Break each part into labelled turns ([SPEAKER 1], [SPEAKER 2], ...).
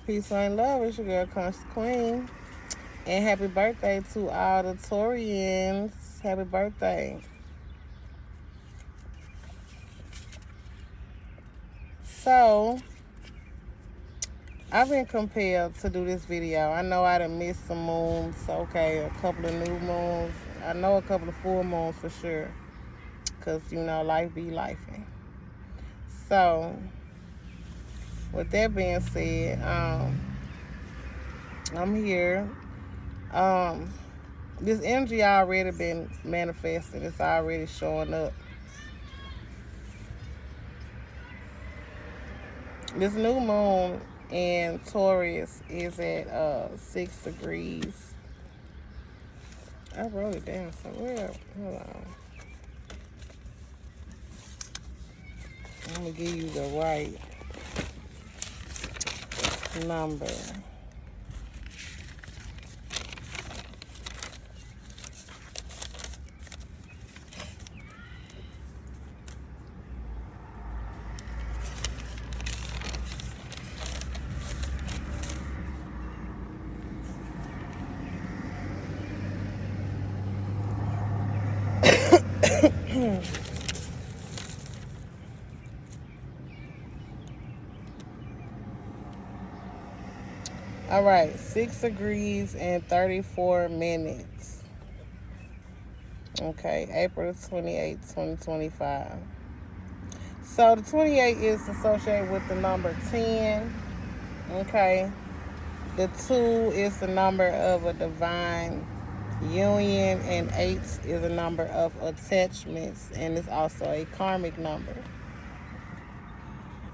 [SPEAKER 1] Peace and love. It's your girl, Conscious Queen. And happy birthday to all the Taurians. Happy birthday. So, I've been compelled to do this video. I know I done missed some moons. Okay, a couple of new moons. I know a couple of full moons for sure. Because, life be lifing. So, with that being said, I'm here. This energy already been manifested. It's already showing up. This new moon in Taurus is at 6 degrees. I wrote it down somewhere. Hold on. I'm gonna give you the right number. All right, 6 degrees and 34 minutes. Okay, April 28th, 2025. So the 28 is associated with the number 10. Okay, the 2 is the number of a divine union, and 8 is a number of attachments, and it's also a karmic number.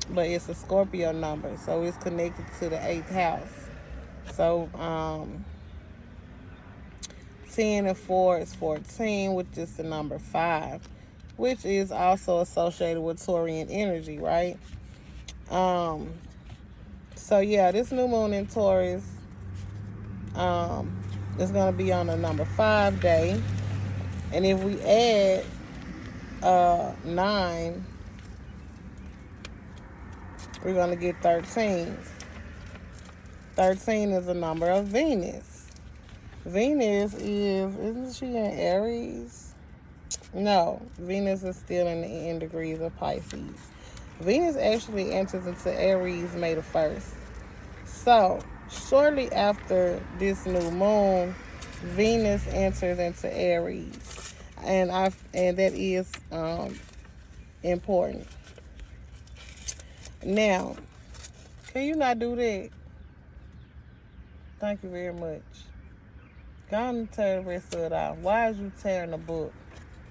[SPEAKER 1] But it's a Scorpio number, so it's connected to the 8th house. So 10 and 4 is 14, which is the number 5, which is also associated with Taurian energy, right? So yeah, this new moon in Taurus is going to be on the number 5 day. And if we add 9, we're going to get 13. 13 is the number of Venus. Venus isn't she in Aries? No, Venus is still in degrees of Pisces. Venus actually enters into Aries May the 1st. So, shortly after this new moon, Venus enters into Aries. And that is important. Now, can you not do that? Thank you very much. Go on and tear the rest of it out. Why is you tearing the book?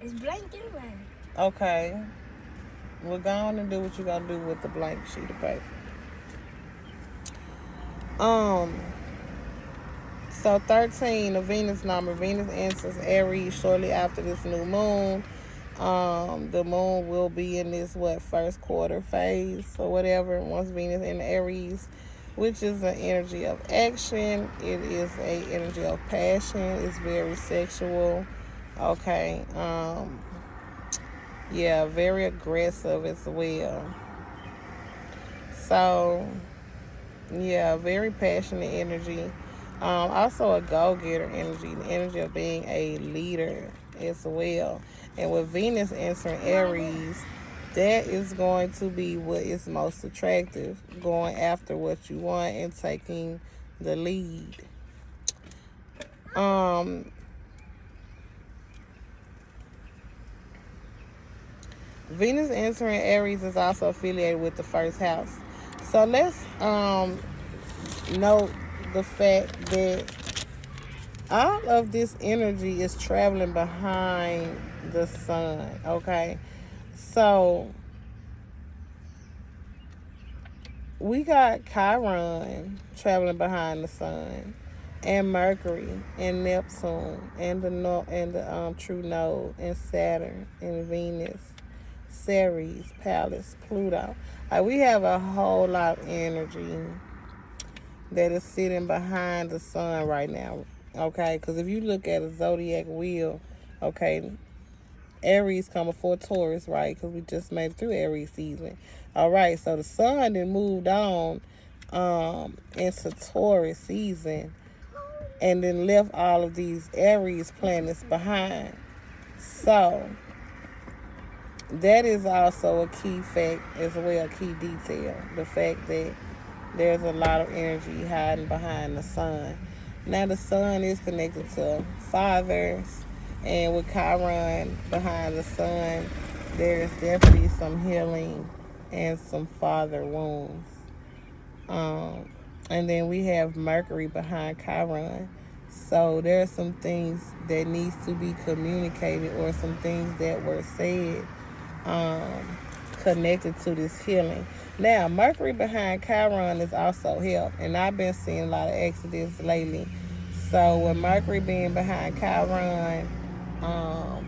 [SPEAKER 2] It's blank anyway.
[SPEAKER 1] Okay. Well, go on and do what you gotta do with the blank sheet of paper. So 13, the Venus number. Venus enters Aries shortly after this new moon. The moon will be in this first quarter phase or whatever once Venus in Aries, which is an energy of action. It is a energy of passion. It's very sexual. Okay. Yeah, very aggressive as well. So, yeah, very passionate energy. Also a go-getter energy, the energy of being a leader as well. And with Venus entering Aries, that is going to be what is most attractive, going after what you want and taking the lead. Venus entering Aries is also affiliated with the first house. So let's note the fact that all of this energy is traveling behind the sun, okay? So we got Chiron traveling behind the sun, and Mercury, and Neptune, and the true node, and Saturn, and Venus, Ceres, Pallas, Pluto. Like, we have a whole lot of energy that is sitting behind the sun right now, okay? Because if you look at a zodiac wheel, okay, Aries come before Taurus, right? Because we just made it through Aries season. All right, so the sun then moved on into Taurus season, and then left all of these Aries planets behind. So that is also a key fact as well, a key detail. The fact that there's a lot of energy hiding behind the sun. Now the sun is connected to fathers, and with Chiron behind the sun, there's definitely some healing and some father wounds. And then we have Mercury behind Chiron. So there are some things that needs to be communicated, or some things that were said connected to this healing. Now, Mercury behind Chiron is also health, and I've been seeing a lot of accidents lately. So with Mercury being behind Chiron, um,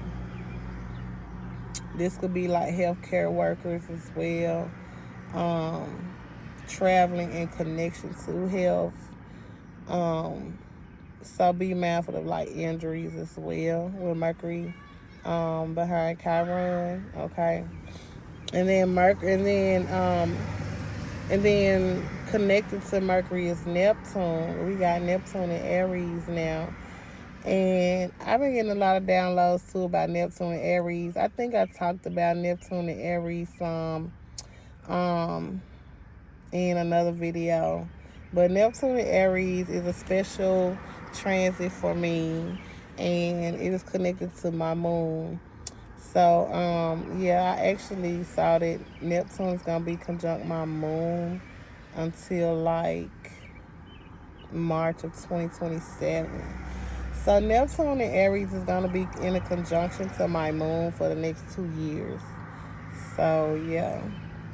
[SPEAKER 1] this could be like healthcare workers as well, um, traveling in connection to health. Um, so be mindful of like injuries as well with Mercury behind Chiron. Okay, and then and then connected to Mercury is Neptune. We got Neptune and Aries now. And I've been getting a lot of downloads too about Neptune and Aries. I think I talked about Neptune and Aries um in another video. But Neptune and Aries is a special transit for me, and it is connected to my moon. So, yeah, I actually saw that Neptune's gonna be conjunct my moon until like March of 2027. So Neptune and Aries is gonna be in a conjunction to my moon for the next 2 years. So yeah.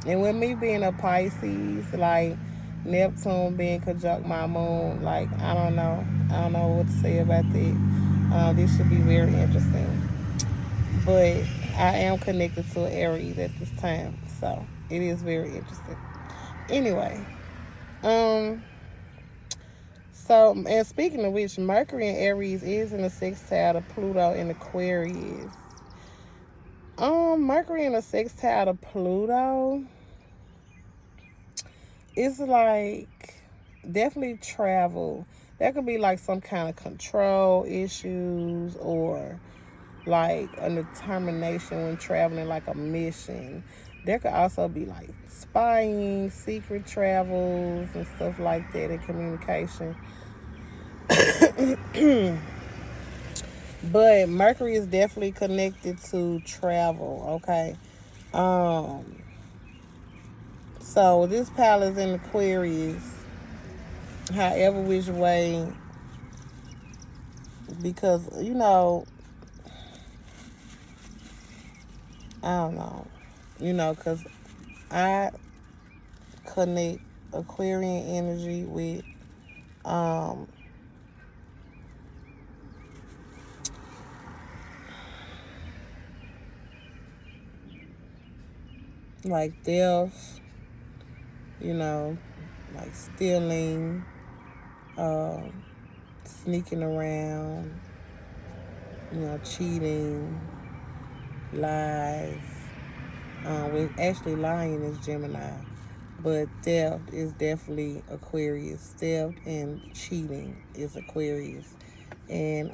[SPEAKER 1] And with me being a Pisces, like Neptune being conjunct my moon, like I don't know. I don't know what to say about that. This should be very interesting. But I am connected to Aries at this time, so it is very interesting. Anyway, um, and speaking of which, Mercury in Aries is in a sextile to Pluto in Aquarius. Mercury in a sextile to Pluto is like definitely travel. That could be like some kind of control issues, or like a determination when traveling, like a mission. There could also be like spying, secret travels, and stuff like that in communication. But Mercury is definitely connected to travel, okay? Um, so this palace in Aquarius, however which way, because I don't know, because I connect Aquarian energy with um like theft, you know, like stealing, sneaking around, cheating, lies. With actually lying is Gemini, but theft is definitely Aquarius. Theft and cheating is Aquarius, and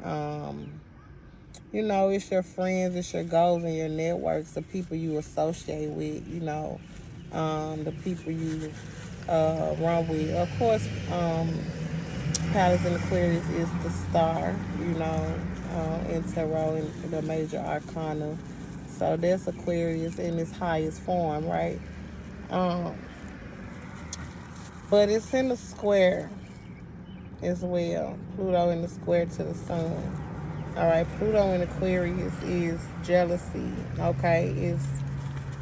[SPEAKER 1] it's your friends, it's your goals and your networks, the people you associate with, the people you run with. Of course, Palace in Aquarius is the star, in Tarot and the major arcana. So that's Aquarius in its highest form, right? Um, but it's in the square as well. Pluto in the square to the sun. All right, Pluto in Aquarius is jealousy. Okay,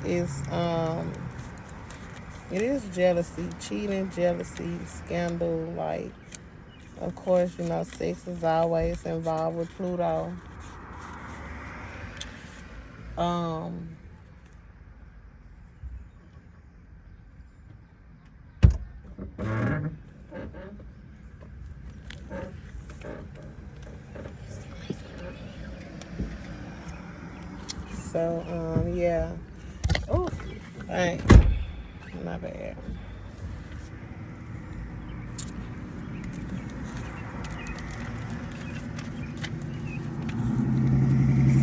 [SPEAKER 1] it is jealousy, cheating, jealousy, scandal. Like, of course, sex is always involved with Pluto. Um, yeah. Oh, dang, my bad.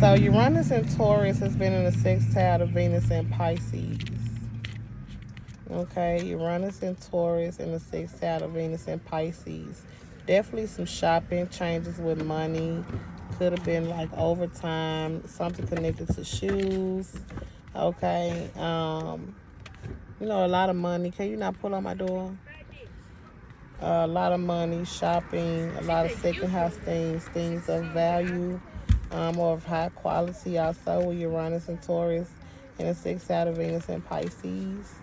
[SPEAKER 1] So Uranus and Taurus has been in a sextile to Venus and Pisces. Okay, Uranus and Taurus in the sextile to Venus and Pisces. Definitely some shopping, changes with money. Could have been like overtime, something connected to shoes. Okay, a lot of money. Can you not pull on my door? A lot of money, shopping, a lot of second house things, things of value, or of high quality. Also, with Uranus and Taurus and the sextile of Venus and Pisces.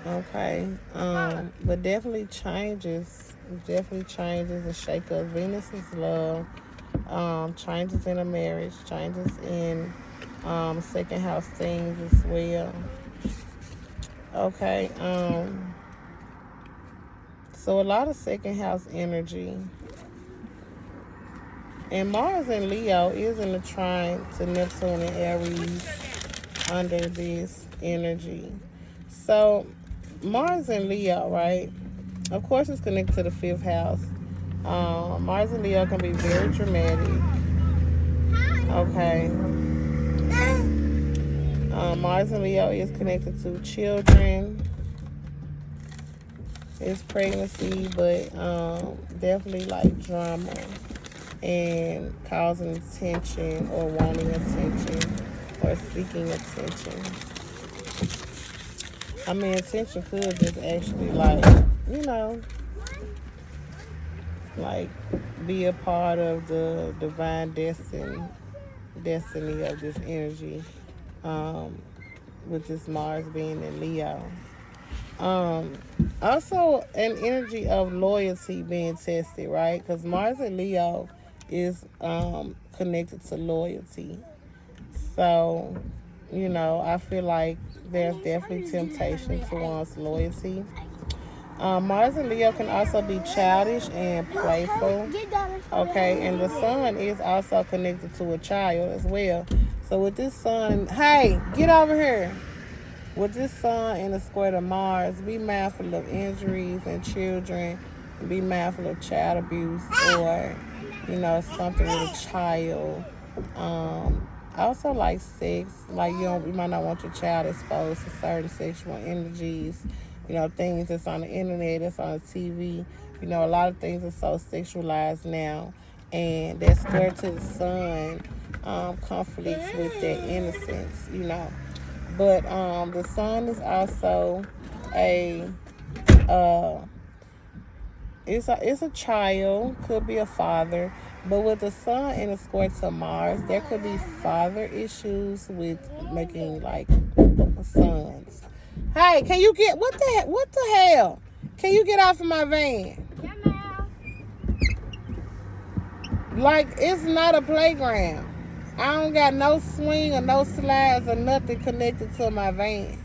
[SPEAKER 1] Okay, but definitely changes. Definitely changes and shake up. Venus is love. Changes in a marriage, changes in second house things as well. Okay, so a lot of second house energy. And Mars in Leo is in the trine to Neptune and Aries under this energy. So Mars in Leo, right? Of course, it's connected to the fifth house. Mars and Leo can be very dramatic. Okay. Mars and Leo is connected to children. It's pregnancy, but definitely like drama and causing attention or wanting attention or seeking attention. I mean, attention could just actually you know, like be a part of the divine destiny of this energy, with this Mars being in Leo. Um, Also, an energy of loyalty being tested, right? Because Mars in Leo is connected to loyalty. So, I feel like there's definitely temptation towards loyalty. Mars and Leo can also be childish and playful. Okay, and the sun is also connected to a child as well. So with this sun, hey, get over here. With this sun in the square to Mars, be mindful of injuries and children. Be mindful of child abuse or, something with a child. Also like sex, like you might not want your child exposed to certain sexual energies, things that's on the internet, that's on the TV. A lot of things are so sexualized now, and that square to the sun conflicts with that innocence. But the sun is also a it's a child, could be a father, but with the sun in a square to Mars, there could be father issues with making like sons. Hey, can you get what the hell? Can you get off of my van? Like, it's not a playground. I don't got no swing or no slides or nothing connected to my van.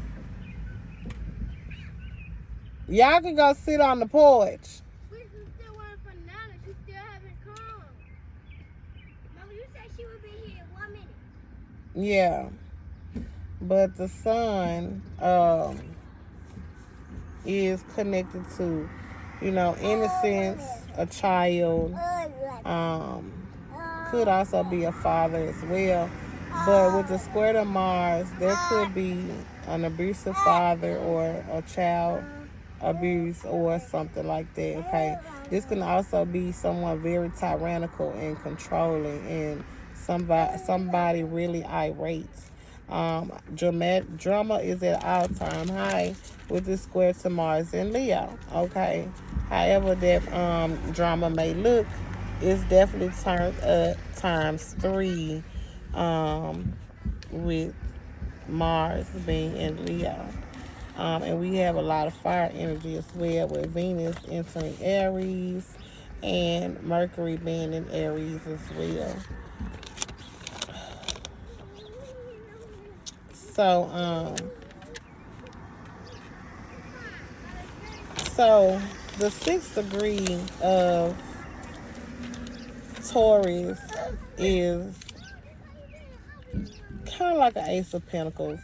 [SPEAKER 1] Y'all can go sit on the porch.
[SPEAKER 2] We still waiting for Nana. She still haven't come. Mama, you said she would be here in 1 minute.
[SPEAKER 1] Yeah. But the sun is connected to, innocence, a child, could also be a father as well. But with the square to Mars, there could be an abusive father or a child abuse or something like that. Okay, this can also be someone very tyrannical and controlling, and somebody really irate. Drama is at all-time high with the square to Mars in Leo. Okay, however that drama may look, it's definitely turned up times 3 with Mars being in Leo. And we have a lot of fire energy as well, with Venus entering Aries and Mercury being in Aries as well. So the 6th degree of Taurus is kind of like an Ace of Pentacles,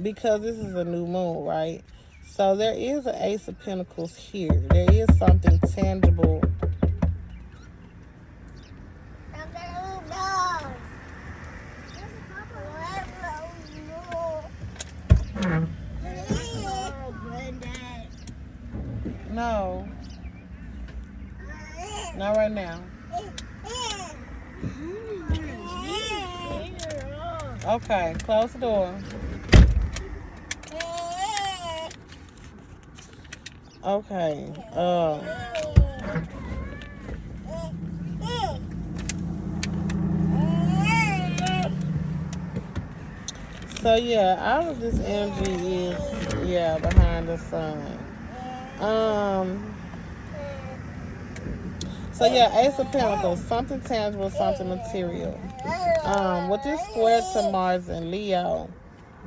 [SPEAKER 1] because this is a new moon, right? So there is an Ace of Pentacles here. There is something tangible. No. Not right now. Okay, close the door. Okay. So yeah, all of this energy is behind the sun. So yeah, Ace of Pentacles, something tangible, something material. With this square to Mars and Leo,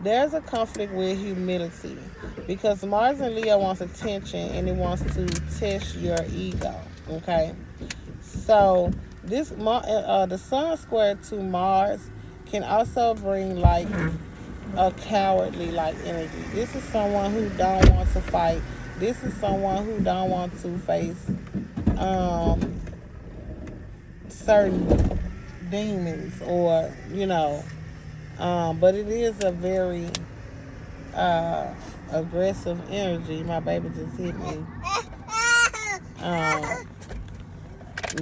[SPEAKER 1] there's a conflict with humility because Mars and Leo wants attention and it wants to test your ego. Okay, so this the Sun square to Mars can also bring like a cowardly like energy. This is someone who don't want to fight. This is someone who don't want to face certain demons or but it is a very aggressive energy. My baby just hit me.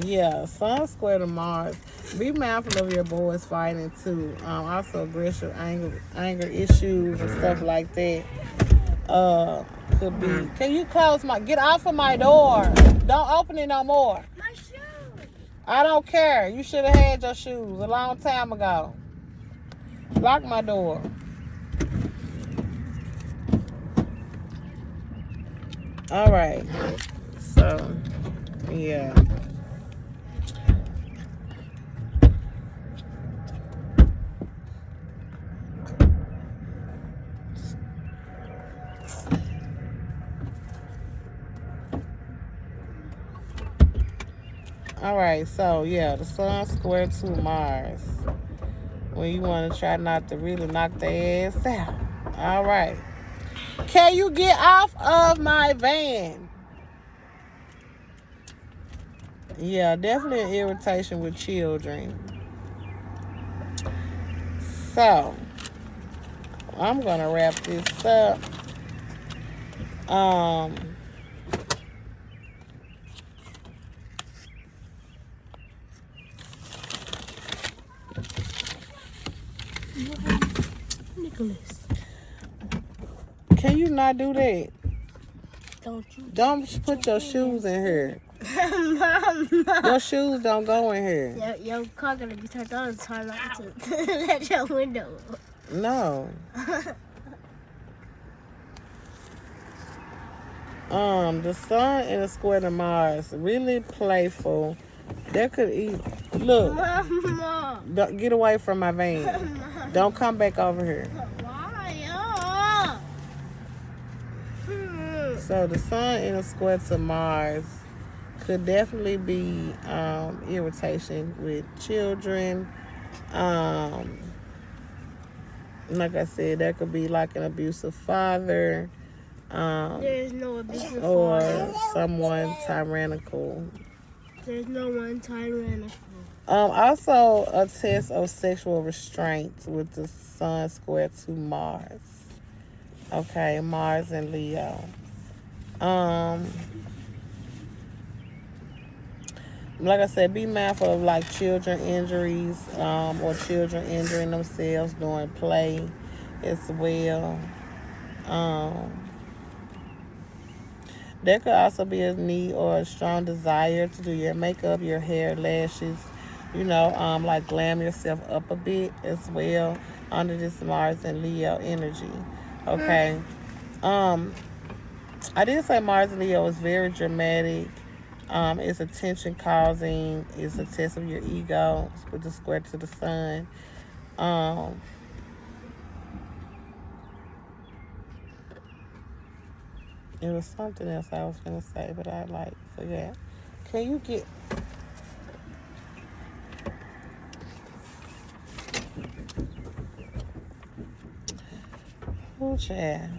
[SPEAKER 1] Yeah, Sun square to Mars. Be mindful of your boys fighting too. Also aggressive anger issues and stuff like that. Could be. Can you get off of my door? Don't open it no more.
[SPEAKER 2] My shoes.
[SPEAKER 1] I don't care. You should have had your shoes a long time ago. Lock my door. All right. So, yeah. All right, so yeah, the Sun square to Mars. When you want to try not to really knock their ass out. All right. Can you get off of my van? Yeah, definitely an irritation with children. So, I'm going to wrap this up.
[SPEAKER 2] Nicholas.
[SPEAKER 1] Can you not do that? Don't put your shoes in here.
[SPEAKER 2] Mama.
[SPEAKER 1] Your shoes don't go in here.
[SPEAKER 2] Your car gonna be turned on. It's hard not to let your window.
[SPEAKER 1] No. The Sun in a square to Mars, really playful. That could eat. Look.
[SPEAKER 2] Mama.
[SPEAKER 1] Don't get away from my van. Don't come back over here.
[SPEAKER 2] Why?
[SPEAKER 1] So the Sun in a square to Mars could definitely be irritation with children. Like I said, that could be like an abusive father.
[SPEAKER 2] There's no abusive
[SPEAKER 1] or
[SPEAKER 2] father.
[SPEAKER 1] Someone tyrannical.
[SPEAKER 2] There's no one tyrannical.
[SPEAKER 1] Also a test of sexual restraint with the Sun square to Mars. Okay, Mars and Leo. Like I said, be mindful of like children injuries, or children injuring themselves during play as well. There could also be a need or a strong desire to do your makeup, your hair, lashes, like glam yourself up a bit as well under this Mars and Leo energy. Okay. I did say Mars and Leo is very dramatic. It's attention causing. It's a test of your ego with the square to the Sun. It was something else I was going to say, but I forgot. Can you get... Oh, child.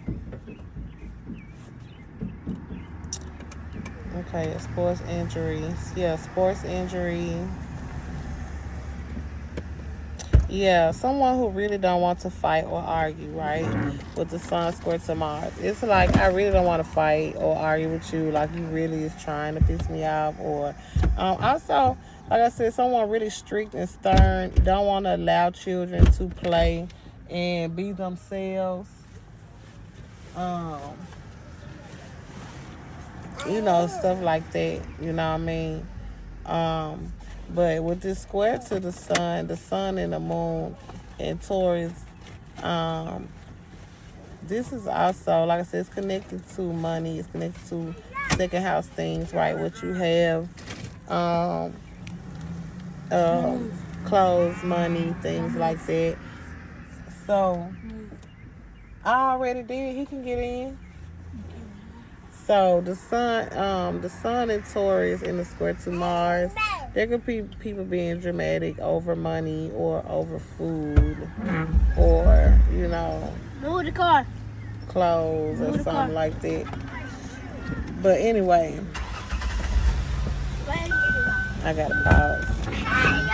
[SPEAKER 1] Okay, sports injuries. Yeah, sports injury. Yeah, someone who really don't want to fight or argue, right? With the sun square to Mars. It's like I really don't want to fight or argue with you. Like you really is trying to piss me off. Or also, like I said, someone really strict and stern. Don't want to allow children to play and be themselves. Um, stuff like that. You know what I mean? Um, but with this square to the sun and the moon and Taurus, um, this is also, like I said, it's connected to money. It's connected to second house things, right? What you have, um, clothes, money, things like that. So I already did. He can get in. So the sun and Taurus in the square to Mars. There could be people being dramatic over money or over food, or
[SPEAKER 2] Move the car.
[SPEAKER 1] clothes or something like that. But anyway, I gotta pause.